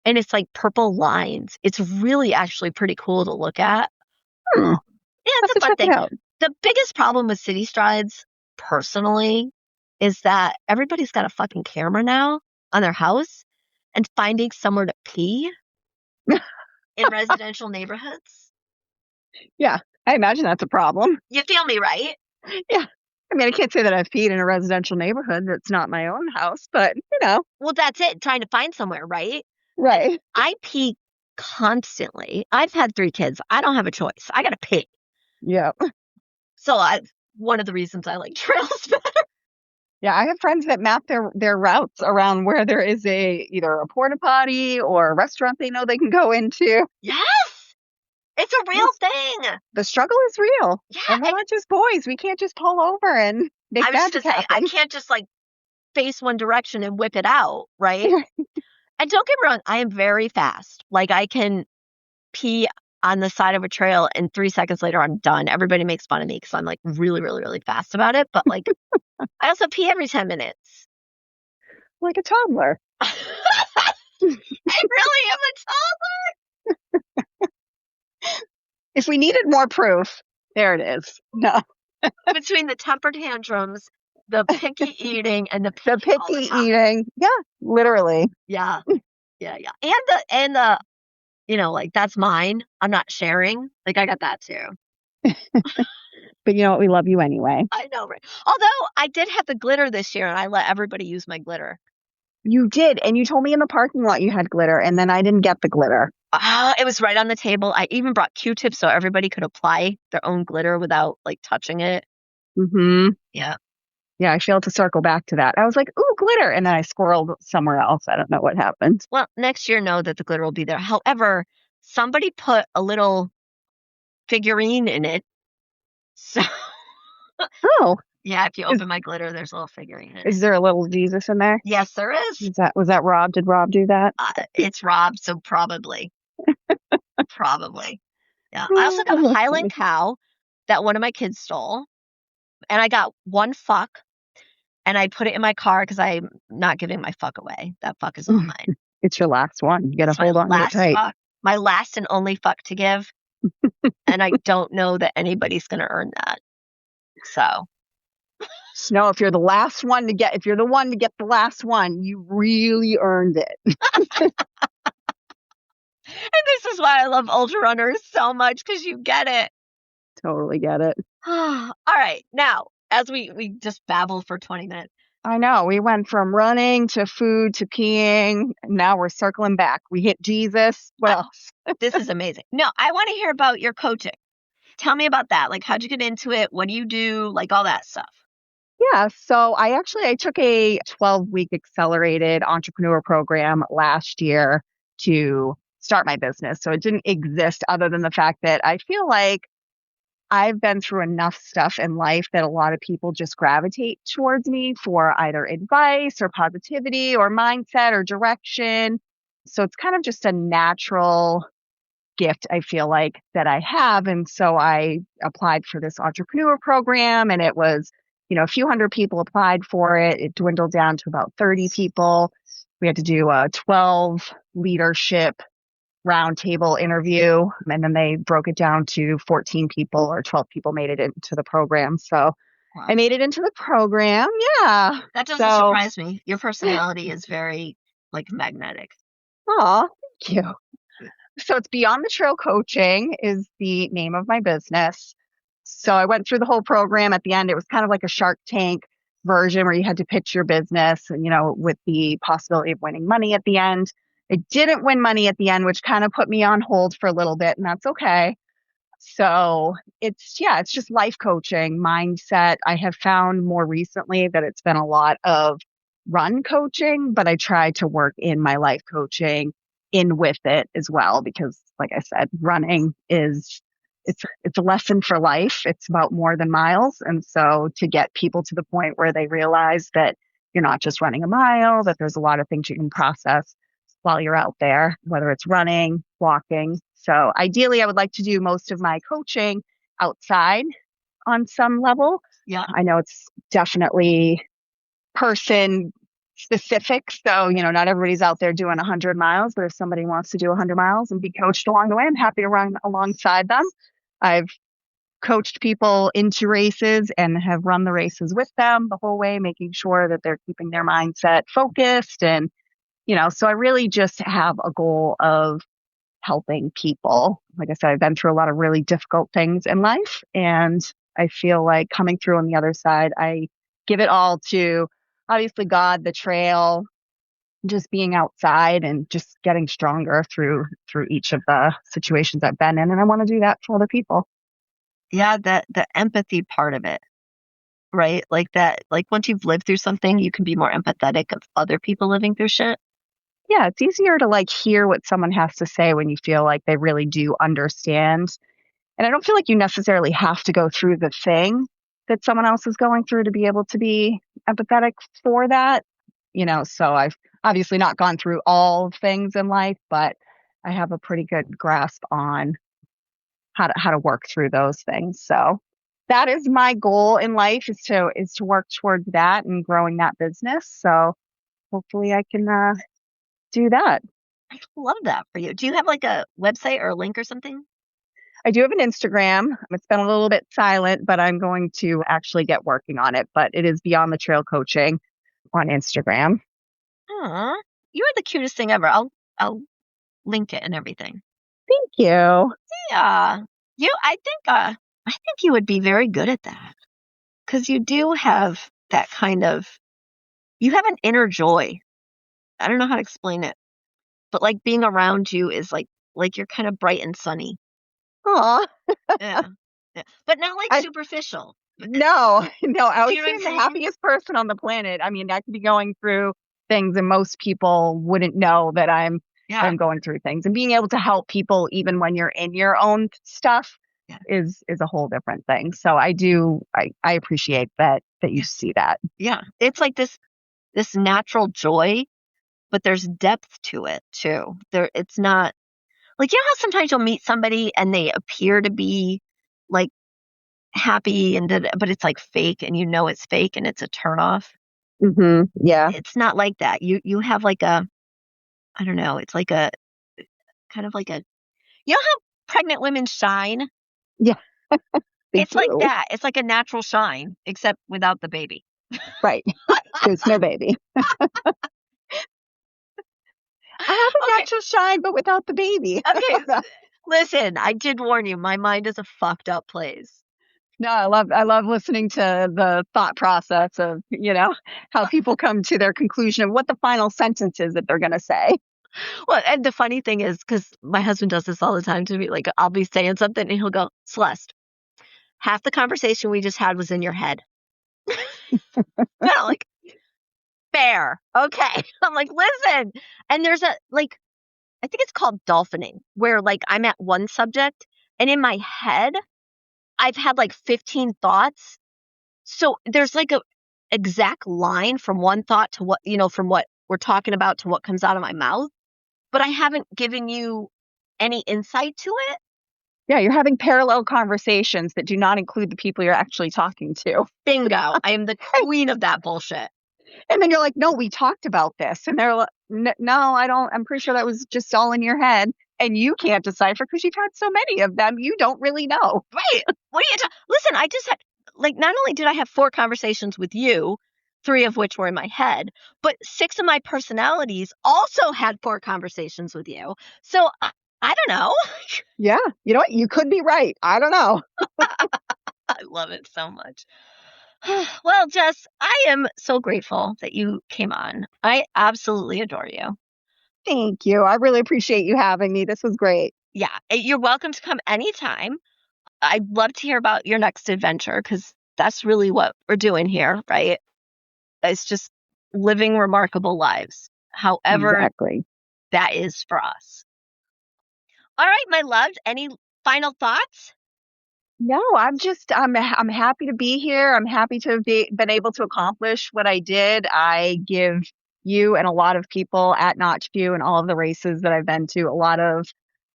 Speaker 1: And it's like purple lines. It's really actually pretty cool to look at.
Speaker 2: Hmm.
Speaker 1: Yeah,
Speaker 2: Have
Speaker 1: it's a
Speaker 2: to
Speaker 1: fun
Speaker 2: check it
Speaker 1: thing.
Speaker 2: out.
Speaker 1: The biggest problem with City Strides, personally, is that everybody's got a fucking camera now on their house, and finding somewhere to pee in residential neighborhoods.
Speaker 2: Yeah, I imagine that's a problem.
Speaker 1: You feel me, right?
Speaker 2: Yeah. I mean, I can't say that I've peed in a residential neighborhood that's not my own house, but
Speaker 1: Well, that's it, trying to find somewhere, right? And
Speaker 2: right.
Speaker 1: I pee constantly. I've had 3 kids. I don't have a choice. I gotta pee.
Speaker 2: Yeah.
Speaker 1: So one of the reasons I like trails better.
Speaker 2: Yeah, I have friends that map their routes around where there is either a porta potty or a restaurant they know they can go into.
Speaker 1: Yes! It's a real
Speaker 2: Yes,
Speaker 1: thing.
Speaker 2: the struggle is real.
Speaker 1: Yeah,
Speaker 2: And we're
Speaker 1: and
Speaker 2: not just boys. We can't just pull over and make
Speaker 1: I was just
Speaker 2: magic
Speaker 1: gonna say, I
Speaker 2: happen.
Speaker 1: can't just like face one direction and whip it out, right? And don't get me wrong, I am very fast. Like I can pee on the side of a trail and 3 seconds later I'm done. Everybody makes fun of me because I'm like really, really, really fast about it. But like I also pee every 10 minutes.
Speaker 2: Like a toddler.
Speaker 1: I really am a
Speaker 2: If we needed more proof, there it is. No.
Speaker 1: toddler. Between the temper tantrums, the picky eating, and the
Speaker 2: The
Speaker 1: peeing all the
Speaker 2: picky
Speaker 1: time.
Speaker 2: eating. Yeah, literally.
Speaker 1: Yeah. Yeah, yeah. And the like that's mine. I'm not sharing. Like I got that too.
Speaker 2: But you know what? We love you anyway.
Speaker 1: I know, right? Although I did have the glitter this year and I let everybody use my glitter.
Speaker 2: You did. And you told me in the parking lot you had glitter, and then I didn't get the glitter.
Speaker 1: It was right on the table. I even brought Q-tips so everybody could apply their own glitter without like touching it.
Speaker 2: Mm-hmm.
Speaker 1: Yeah.
Speaker 2: Yeah, I failed to circle back to that. I was like, ooh, glitter. And then I squirreled somewhere else. I don't know what happened.
Speaker 1: Well, next year, know that the glitter will be there. However, somebody put a little figurine in it. So,
Speaker 2: Oh,
Speaker 1: yeah, if you
Speaker 2: is,
Speaker 1: open my glitter, there's a little figurine in it.
Speaker 2: is there a little Jesus in there?
Speaker 1: Yes, there is.
Speaker 2: Was that Rob? Did Rob do that?
Speaker 1: It's Rob, so probably. Probably. Yeah. I also got a
Speaker 2: That's
Speaker 1: Highland
Speaker 2: funny.
Speaker 1: cow that one of my kids stole, and I got one fuck, and I put it in my car because I'm not giving my fuck away. That fuck is all mine.
Speaker 2: It's your last one. You got to
Speaker 1: It's my
Speaker 2: hold on to it
Speaker 1: last
Speaker 2: tight.
Speaker 1: fuck, my last and only fuck to give, and I don't know that anybody's going to earn that. So,
Speaker 2: No, if you're the last one to get, if you're the one to get the last one, you really earned it.
Speaker 1: and this is why I love ultra runners so much because you get it.
Speaker 2: Totally get it.
Speaker 1: All right. Now, as we just babbled for 20 minutes.
Speaker 2: I know. We went from running to food to peeing. And now we're circling back. We hit Jesus. What else?
Speaker 1: This is amazing. No, I want to hear about your coaching. Tell me about that. Like, how'd you get into it? What do you do? Like, all that stuff.
Speaker 2: Yeah. So I took a 12-week accelerated entrepreneur program last year to start my business. So it didn't exist other than the fact that I feel like I've been through enough stuff in life that a lot of people just gravitate towards me for either advice or positivity or mindset or direction. So it's kind of just a natural gift, I feel like, that I have. And so I applied for this entrepreneur program, and it was, a few hundred people applied for it. It dwindled down to about 30 people. We had to do a 12 leadership roundtable interview, and then they broke it down to 14 people or 12 people made it into the program. So
Speaker 1: Wow.
Speaker 2: I made it into the program. Yeah.
Speaker 1: That doesn't surprise me. Your personality is very like magnetic.
Speaker 2: Oh, thank you. So it's Beyond the Trail Coaching is the name of my business. So I went through the whole program. At the end, it was kind of like a Shark Tank version where you had to pitch your business, and, with the possibility of winning money at the end. I didn't win money at the end, which kind of put me on hold for a little bit, and that's okay. So it's just life coaching, mindset. I have found more recently that it's been a lot of run coaching, but I try to work in my life coaching in with it as well, because like I said, running it's a lesson for life. It's about more than miles. And so to get people to the point where they realize that you're not just running a mile, that there's a lot of things you can process while you're out there, whether it's running, walking. So ideally, I would like to do most of my coaching outside on some level.
Speaker 1: Yeah.
Speaker 2: I know it's definitely person specific. So, not everybody's out there doing 100 miles, but if somebody wants to do 100 miles and be coached along the way, I'm happy to run alongside them. I've coached people into races and have run the races with them the whole way, making sure that they're keeping their mindset focused. And, so I really just have a goal of helping people. Like I said, I've been through a lot of really difficult things in life, and I feel like coming through on the other side, I give it all to obviously God, the trail, just being outside and just getting stronger through each of the situations I've been in. And I want to do that for other people.
Speaker 1: Yeah, the empathy part of it, right? Like that, like once you've lived through something, you can be more empathetic of other people living through shit.
Speaker 2: Yeah, it's easier to like hear what someone has to say when you feel like they really do understand. And I don't feel like you necessarily have to go through the thing that someone else is going through to be able to be empathetic for that. So I've obviously not gone through all things in life, but I have a pretty good grasp on how to work through those things. So that is my goal in life, is to work towards that and growing that business. So hopefully I can do that.
Speaker 1: I love that for you. Do you have like a website or a link or something?
Speaker 2: I do have an Instagram. It's been a little bit silent, but I'm going to actually get working on it. But it is Beyond the Trail Coaching on Instagram.
Speaker 1: Aw, you're the cutest thing ever. I'll link it and everything.
Speaker 2: Thank you.
Speaker 1: Yeah. I think you would be very good at that. Because you do have that kind of, you have an inner joy. I don't know how to explain it, but like being around you is like you're kind of bright and sunny.
Speaker 2: Aw.
Speaker 1: Yeah. Yeah. But not like
Speaker 2: I,
Speaker 1: superficial.
Speaker 2: No, no, I
Speaker 1: Do
Speaker 2: always
Speaker 1: you know what I'm
Speaker 2: seem the
Speaker 1: saying?
Speaker 2: happiest person on the planet. I mean, I could be going through things and most people wouldn't know that I'm going through things. And being able to help people even when you're in your own stuff
Speaker 1: Yeah.
Speaker 2: is a whole different thing. So I appreciate that you
Speaker 1: Yeah.
Speaker 2: see that.
Speaker 1: Yeah. It's like this natural joy, but there's depth to it too. It's not like, you know how sometimes you'll meet somebody and they appear to be like happy but it's like fake and you know it's fake and it's a turnoff.
Speaker 2: Yeah.
Speaker 1: It's not like that. You have like a, I don't know, it's like a kind of like a, you know how pregnant women shine?
Speaker 2: Yeah, they
Speaker 1: It's like
Speaker 2: do.
Speaker 1: that. It's like a natural shine, except without the baby.
Speaker 2: Right. There's no baby. I have a
Speaker 1: Okay.
Speaker 2: natural shine, but without the baby.
Speaker 1: Okay. Listen, I did warn you. My mind is a fucked up place.
Speaker 2: No, I love listening to the thought process of, how people come to their conclusion of what the final sentence is that they're going to say.
Speaker 1: Well, and the funny thing is, because my husband does this all the time to me, like I'll be saying something and he'll go, Celeste, half the conversation we just had was in your head. And I'm like, fair. Okay. I'm like, listen. And there's a, like, I think it's called dolphining, where like I'm at one subject and in my head, I've had like 15 thoughts. So there's like a exact line from one thought to what, from what we're talking about to what comes out of my mouth, but I haven't given you any insight to it.
Speaker 2: Yeah, you're having parallel conversations that do not include the people you're actually talking to.
Speaker 1: Bingo. I am the queen of that bullshit.
Speaker 2: And then you're like, no, we talked about this. And they're like, no, I don't. I'm pretty sure that was just all in your head. And you can't decipher because you've had so many of them. You don't really know.
Speaker 1: Right. What are you Listen, I just had, like, not only did I have 4 conversations with you, 3 of which were in my head, but 6 of my personalities also had 4 conversations with you. So I don't know.
Speaker 2: Yeah. You know what? You could be right. I don't know.
Speaker 1: I love it so much. Well, Jess, I am so grateful that you came on. I absolutely adore you.
Speaker 2: Thank you. I really appreciate you having me. This was great.
Speaker 1: Yeah, you're welcome to come anytime. I'd love to hear about your next adventure because that's really what we're doing here, right? It's just living remarkable lives, however
Speaker 2: Exactly.
Speaker 1: that is for us. All right, my loves, any final thoughts?
Speaker 2: No, I'm happy to be here. I'm happy to have been able to accomplish what I did. I give you and a lot of people at Notchview and all of the races that I've been to a lot of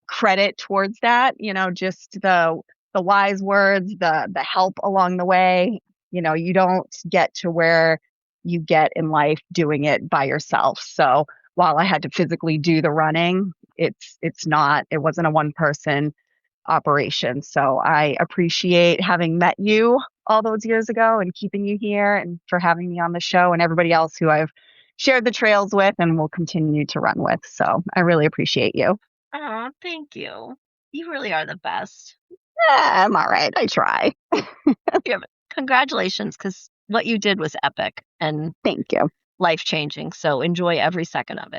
Speaker 2: credit towards that. Just the wise words, the help along the way. You don't get to where you get in life doing it by yourself. So while I had to physically do the running, it wasn't a one person operation. So I appreciate having met you all those years ago and keeping you here and for having me on the show and everybody else who I've shared the trails with and will continue to run with. So I really appreciate you.
Speaker 1: Oh, thank you. You really are the best.
Speaker 2: I'm all right. I try.
Speaker 1: Yeah, congratulations, because what you did was epic and
Speaker 2: Thank you.
Speaker 1: life changing. So enjoy every second of it.